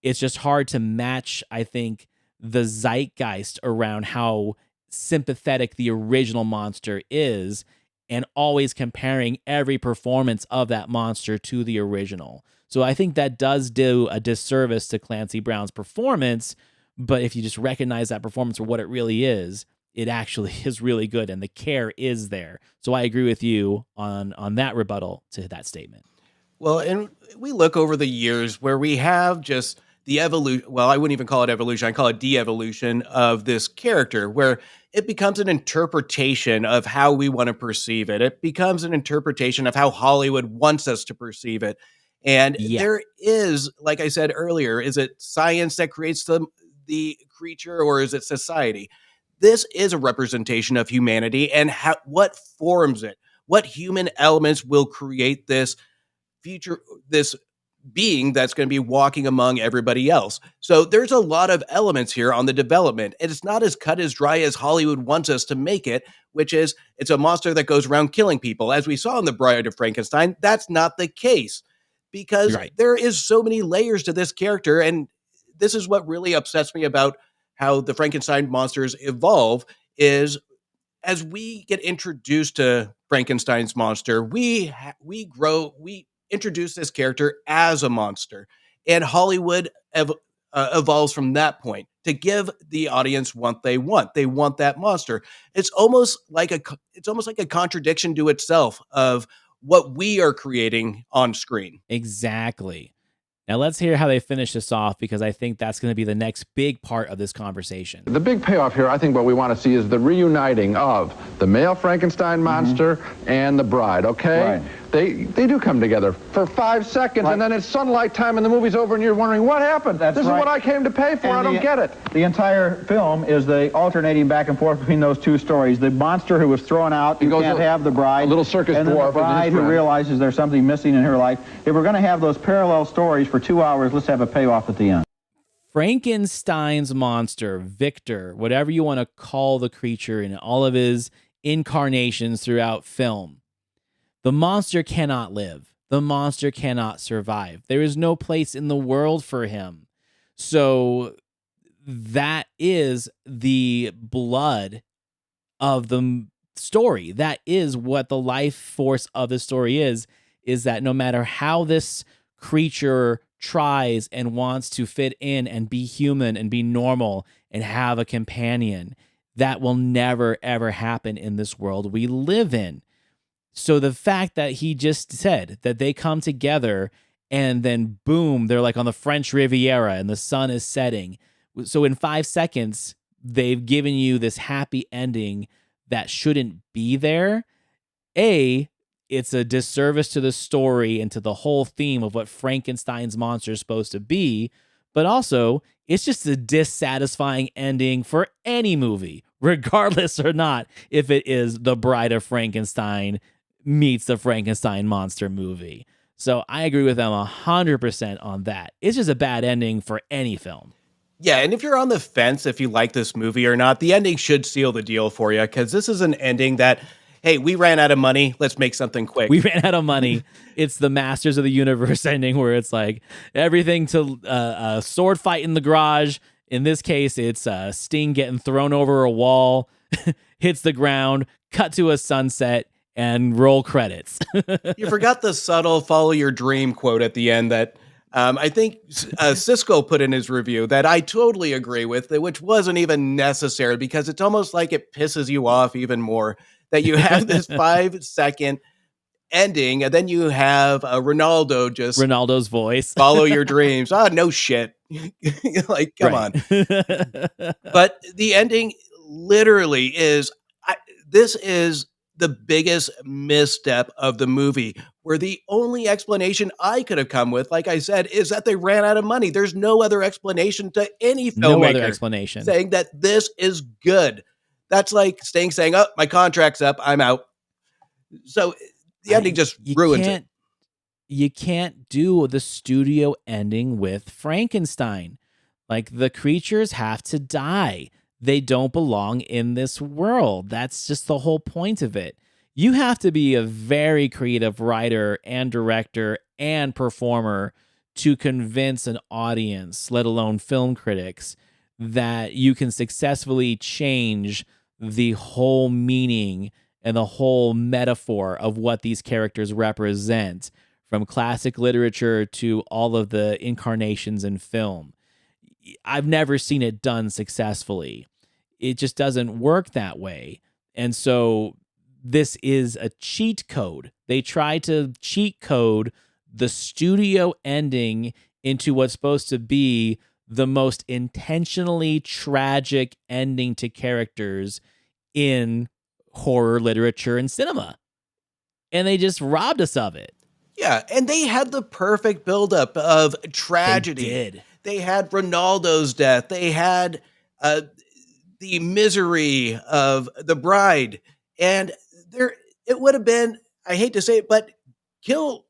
It's just hard to match, I think, the zeitgeist around how sympathetic the original monster is and always comparing every performance of that monster to the original. So I think that does do a disservice to Clancy Brown's performance, but if you just recognize that performance for what it really is, it actually is really good and the care is there. So I agree with you on that rebuttal to that statement. Well, and we look over the years where we have just the evolution. Well, I wouldn't even call it evolution. I call it de-evolution of this character, where it becomes an interpretation of how we want to perceive it. It becomes an interpretation of how Hollywood wants us to perceive it. And there is, like I said earlier, is it science that creates the creature, or is it society? This is a representation of humanity and what forms it. What human elements will create this future, this being that's going to be walking among everybody else. So there's a lot of elements here on the development. And it's not as cut as dry as Hollywood wants us to make it, which is it's a monster that goes around killing people. As we saw in The Bride of Frankenstein, that's not the case because there is so many layers to this character. And this is what really upsets me about how the Frankenstein monsters evolve is as we get introduced to Frankenstein's monster, we introduce this character as a monster, and Hollywood evolves from that point to give the audience what they want. They want that monster. It's almost like a contradiction to itself of what we are creating on screen. Exactly. Now let's hear how they finish this off, because I think that's going to be the next big part of this conversation. The big payoff here, I think what we want to see is the reuniting of the male Frankenstein monster and the bride, okay? Right. They do come together for 5 seconds, and then it's sunlight time and the movie's over and you're wondering, what happened? This is what I came to pay for. I don't get it. The entire film is the alternating back and forth between those two stories. The monster who was thrown out, who can't have the bride. A little circus dwarf. And then the bride who realizes there's something missing in her life. If we're going to have those parallel stories for 2 hours, let's have a payoff at the end. Frankenstein's monster, Victor, whatever you want to call the creature in all of his incarnations throughout film, the monster cannot live. The monster cannot survive. There is no place in the world for him. So that is the blood of the story. That is what the life force of the story is that no matter how this creature tries and wants to fit in and be human and be normal and have a companion, that will never, ever happen in this world we live in. So the fact that he just said that they come together and then boom, they're like on the French Riviera and the sun is setting. So in 5 seconds, they've given you this happy ending that shouldn't be there. It's a disservice to the story and to the whole theme of what Frankenstein's monster is supposed to be. But also, it's just a dissatisfying ending for any movie, regardless or not if it is The Bride of Frankenstein meets the Frankenstein monster movie. So I agree with them 100% on that. It's just a bad ending for any film. Yeah, and if you're on the fence if you like this movie or not, the ending should seal the deal for you, because this is an ending that, hey, we ran out of money, let's make something quick. We ran out of money. It's the Masters of the Universe ending where it's like everything to a sword fight in the garage. In this case, it's Sting getting thrown over a wall, hits the ground, cut to a sunset, and roll credits. You forgot the subtle follow your dream quote at the end that I think Siskel put in his review that I totally agree with, which wasn't even necessary because it's almost like it pisses you off even more that you have this 5 second ending, and then you have Ronaldo just Ronaldo's voice. follow your dreams. No shit. Like, come on. But the ending literally is, this is the biggest misstep of the movie, where the only explanation I could have come with, like I said, is that they ran out of money. There's no other explanation to any filmmaker No other explanation saying that this is good. That's like saying, oh, my contract's up, I'm out. So the ending just ruins it. You can't do the studio ending with Frankenstein. Like, the creatures have to die. They don't belong in this world. That's just the whole point of it. You have to be a very creative writer and director and performer to convince an audience, let alone film critics, that you can successfully change the whole meaning and the whole metaphor of what these characters represent, from classic literature to all of the incarnations in film. I've never seen it done successfully. It just doesn't work that way. And so this is a cheat code. They try to cheat code the studio ending into what's supposed to be the most intentionally tragic ending to characters in horror literature and cinema. And they just robbed us of it. Yeah, and they had the perfect buildup of tragedy. They did. They had Ronaldo's death. They had the misery of the bride. And it would have been, I hate to say it, but kill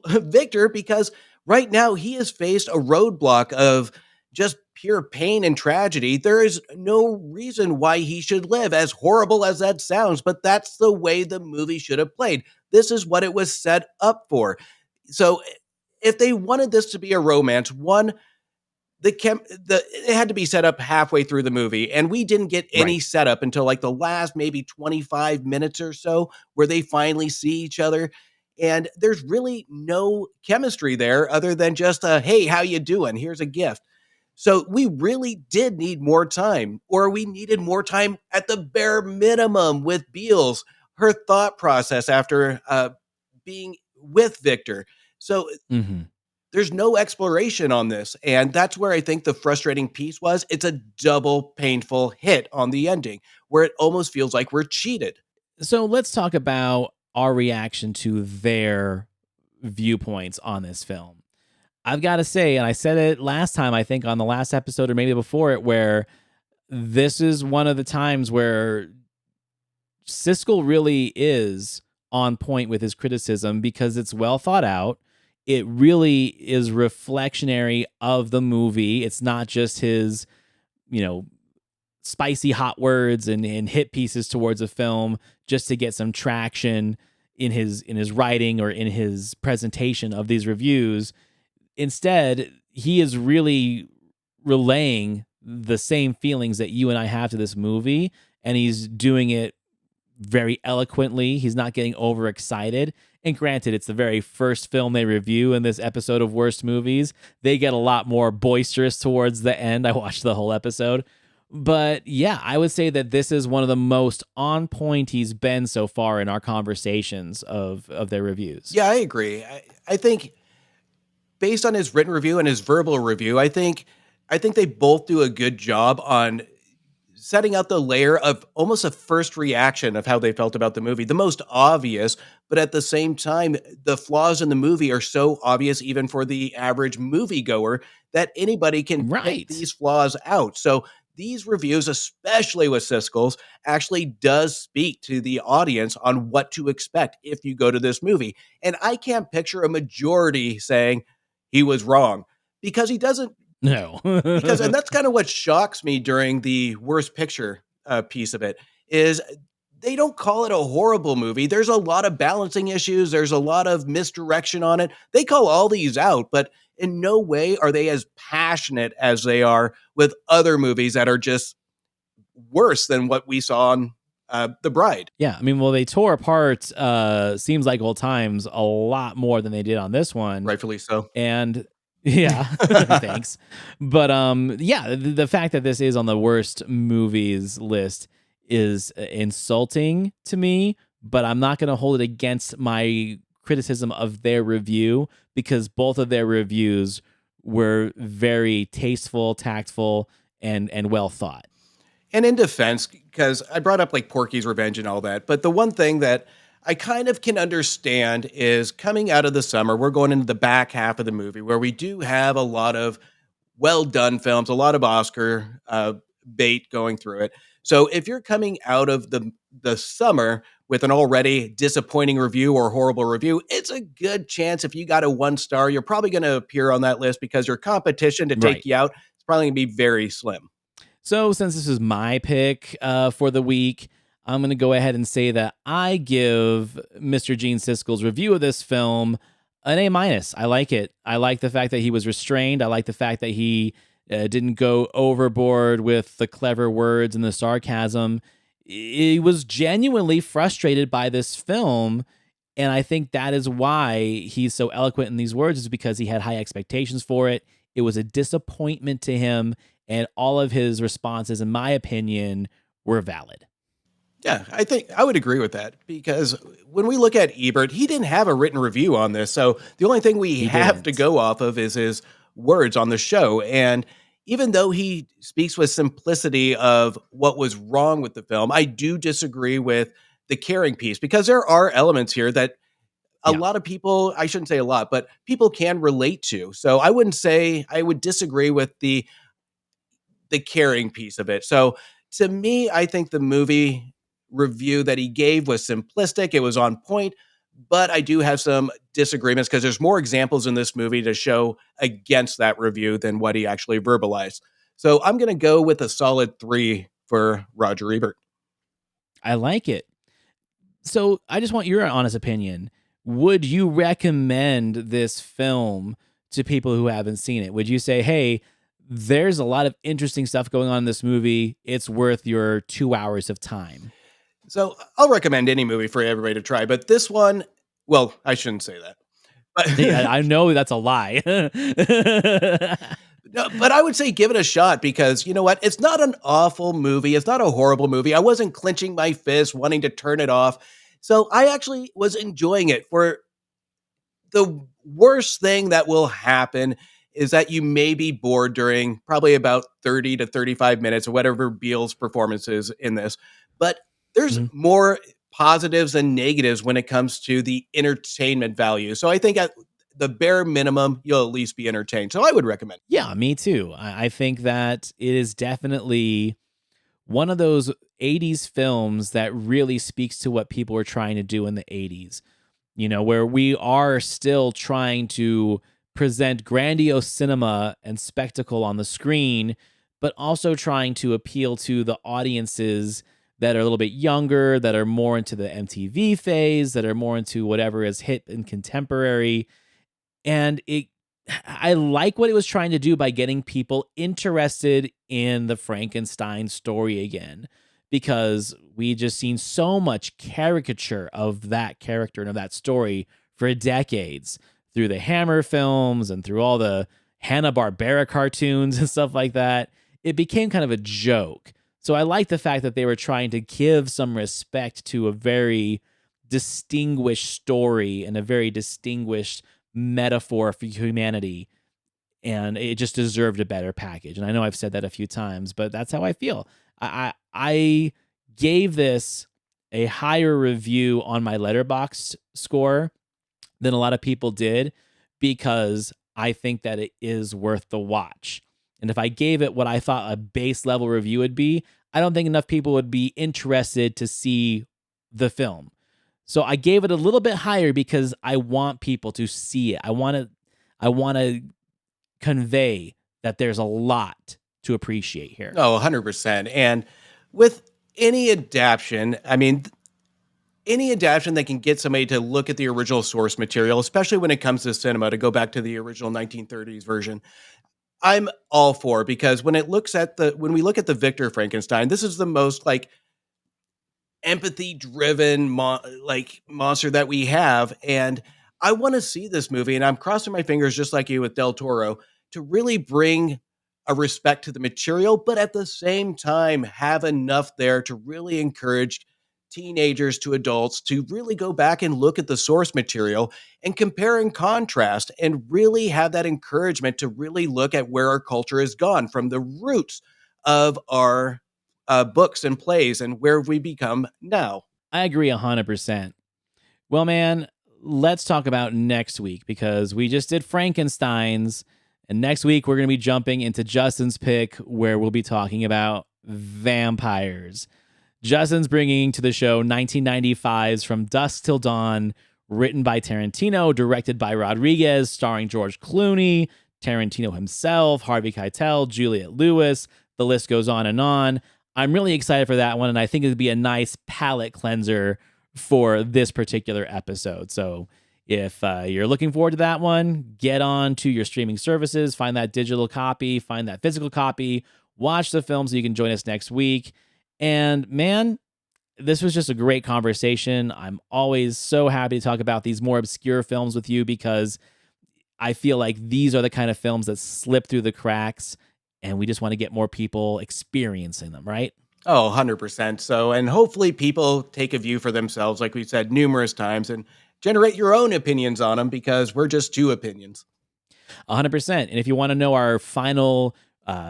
Victor, because right now he has faced a roadblock of just pure pain and tragedy. There is no reason why he should live, as horrible as that sounds, but that's the way the movie should have played. This is what it was set up for. So if they wanted this to be a romance, it had to be set up halfway through the movie, and we didn't get any setup until like the last maybe 25 minutes or so, where they finally see each other. And there's really no chemistry there other than just hey, how you doing? Here's a gift. So we really did need more time, or we needed more time at the bare minimum with Beals, her thought process after being with Victor. So there's no exploration on this. And that's where I think the frustrating piece was. It's a double painful hit on the ending, where it almost feels like we're cheated. So let's talk about our reaction to their viewpoints on this film. I've got to say, and I said it last time, I think on the last episode or maybe before it, where this is one of the times where Siskel really is on point with his criticism, because it's well thought out. It really is reflectionary of the movie. It's not just his, spicy hot words and hit pieces towards a film just to get some traction in his writing or in his presentation of these reviews. Instead, he is really relaying the same feelings that you and I have to this movie, and he's doing it very eloquently. He's not getting overexcited. And granted, it's the very first film they review in this episode of Worst Movies. They get a lot more boisterous towards the end. I watched the whole episode. But yeah, I would say that this is one of the most on point he's been so far in our conversations of their reviews. Yeah, I agree. I think based on his written review and his verbal review, I think they both do a good job on setting out the layer of almost a first reaction of how they felt about the movie. The most obvious, but at the same time, the flaws in the movie are so obvious even for the average moviegoer that anybody can pick these flaws out. So these reviews, especially with Siskel's, actually does speak to the audience on what to expect if you go to this movie. And I can't picture a majority saying he was wrong, because he doesn't. No. And that's kind of what shocks me during the worst picture piece of it, is they don't call it a horrible movie. There's a lot of balancing issues. There's a lot of misdirection on it. They call all these out, but in no way are they as passionate as they are with other movies that are just worse than what we saw on The Bride. Yeah, I mean, well, they tore apart Seems Like Old Times a lot more than they did on this one. Rightfully so. And yeah, thanks. But yeah, the fact that this is on the worst movies list is insulting to me, but I'm not going to hold it against my criticism of their review, because both of their reviews were very tasteful, tactful, and well thought. And in defense, because I brought up like Porky's Revenge and all that, but the one thing that I kind of can understand is coming out of the summer, we're going into the back half of the movie where we do have a lot of well done films, a lot of Oscar bait going through it. So if you're coming out of the summer with an already disappointing review or horrible review, it's a good chance if you got a 1 star, you're probably going to appear on that list because your competition to take you out is probably going to be very slim. So since this is my pick for the week, I'm going to go ahead and say that I give Mr. Gene Siskel's review of this film an A-. I like it. I like the fact that he was restrained. I like the fact that he didn't go overboard with the clever words and the sarcasm. He was genuinely frustrated by this film, and I think that is why he's so eloquent in these words, is because he had high expectations for it. It was a disappointment to him, and all of his responses, in my opinion, were valid. Yeah, I think I would agree with that, because when we look at Ebert, he didn't have a written review on this. So the only thing we have to go off of is his words on the show. And even though he speaks with simplicity of what was wrong with the film, I do disagree with the caring piece, because there are elements here that a lot of people, I shouldn't say a lot, but people can relate to. So I wouldn't say, I would disagree with the caring piece of it. So to me, I think the movie review that he gave was simplistic. It was on point, but I do have some disagreements because there's more examples in this movie to show against that review than what he actually verbalized. So I'm going to go with a solid 3 for Roger Ebert. I like it. So I just want your honest opinion. Would you recommend this film to people who haven't seen it? Would you say, hey, there's a lot of interesting stuff going on in this movie, it's worth your 2 hours of time? So I'll recommend any movie for everybody to try, but this one, well, I shouldn't say that. But I know that's a lie. No, but I would say give it a shot, because you know what? It's not an awful movie. It's not a horrible movie. I wasn't clenching my fist, wanting to turn it off. So I actually was enjoying it. For the worst thing that will happen is that you may be bored during probably about 30 to 35 minutes or whatever Beals' performance is in this. But there's more positives than negatives when it comes to the entertainment value. So I think at the bare minimum, you'll at least be entertained. So I would recommend it. Yeah, me too. I think that it is definitely one of those 80s films that really speaks to what people were trying to do in the 80s. You know, where we are still trying to present grandiose cinema and spectacle on the screen, but also trying to appeal to the audiences that are a little bit younger, that are more into the MTV phase, that are more into whatever is hip and contemporary. And I like what it was trying to do by getting people interested in the Frankenstein story again, because we just seen so much caricature of that character and of that story for decades through the Hammer films and through all the Hanna-Barbera cartoons and stuff like that. It became kind of a joke. So I like the fact that they were trying to give some respect to a very distinguished story and a very distinguished metaphor for humanity, and it just deserved a better package. And I know I've said that a few times, but that's how I feel. I gave this a higher review on my Letterboxd score than a lot of people did, because I think that it is worth the watch. And if I gave it what I thought a base level review would be, I don't think enough people would be interested to see the film. So I gave it a little bit higher because I want people to see it. I want to convey that there's a lot to appreciate here. Oh, 100%. And with any adaptation, I mean, any adaptation that can get somebody to look at the original source material, especially when it comes to cinema, to go back to the original 1930s version, I'm all for, because when we look at the Victor Frankenstein, this is the most like empathy driven monster that we have. And I want to see this movie, and I'm crossing my fingers just like you with Del Toro, to really bring a respect to the material, but at the same time have enough there to really encourage teenagers to adults to really go back and look at the source material and compare and contrast and really have that encouragement to really look at where our culture has gone from the roots of our books and plays and where we become now. I agree 100%. Well, man, let's talk about next week because we just did Frankenstein's, and next week we're going to be jumping into Justin's pick where we'll be talking about vampires. Justin's bringing to the show 1995's From Dusk Till Dawn, written by Tarantino, directed by Rodriguez, starring George Clooney, Tarantino himself, Harvey Keitel, Juliette Lewis. The list goes on and on. I'm really excited for that one, and I think it would be a nice palate cleanser for this particular episode. So if you're looking forward to that one, get on to your streaming services, find that digital copy, find that physical copy, watch the film so you can join us next week. And man, this was just a great conversation. I'm always so happy to talk about these more obscure films with you because I feel like these are the kind of films that slip through the cracks, and we just want to get more people experiencing them, right? Oh, 100%. So, and hopefully people take a view for themselves, like we said numerous times, and generate your own opinions on them because we're just two opinions. 100%. And if you want to know our final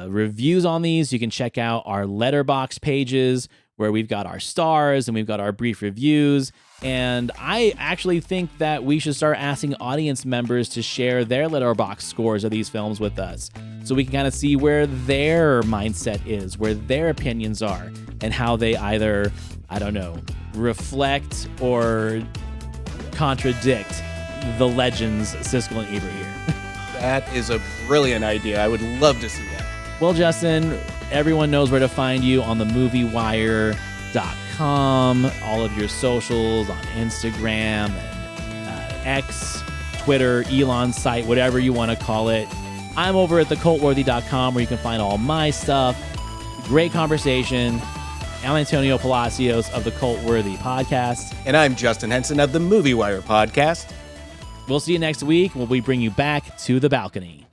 reviews on these, you can check out our Letterboxd pages where we've got our stars and we've got our brief reviews. And I actually think that we should start asking audience members to share their Letterboxd scores of these films with us so we can kind of see where their mindset is, where their opinions are, and how they either, I don't know, reflect or contradict the legends Siskel and Ebert here. That is a brilliant idea. I would love to see that. Well, Justin, everyone knows where to find you on themoviewire.com, all of your socials on Instagram and X, Twitter, Elon's site, whatever you want to call it. I'm over at thecultworthy.com where you can find all my stuff. Great conversation. I'm Antonio Palacios of the Cultworthy Podcast. And I'm Justin Henson of the Movie Wire Podcast. We'll see you next week when we bring you back to the balcony.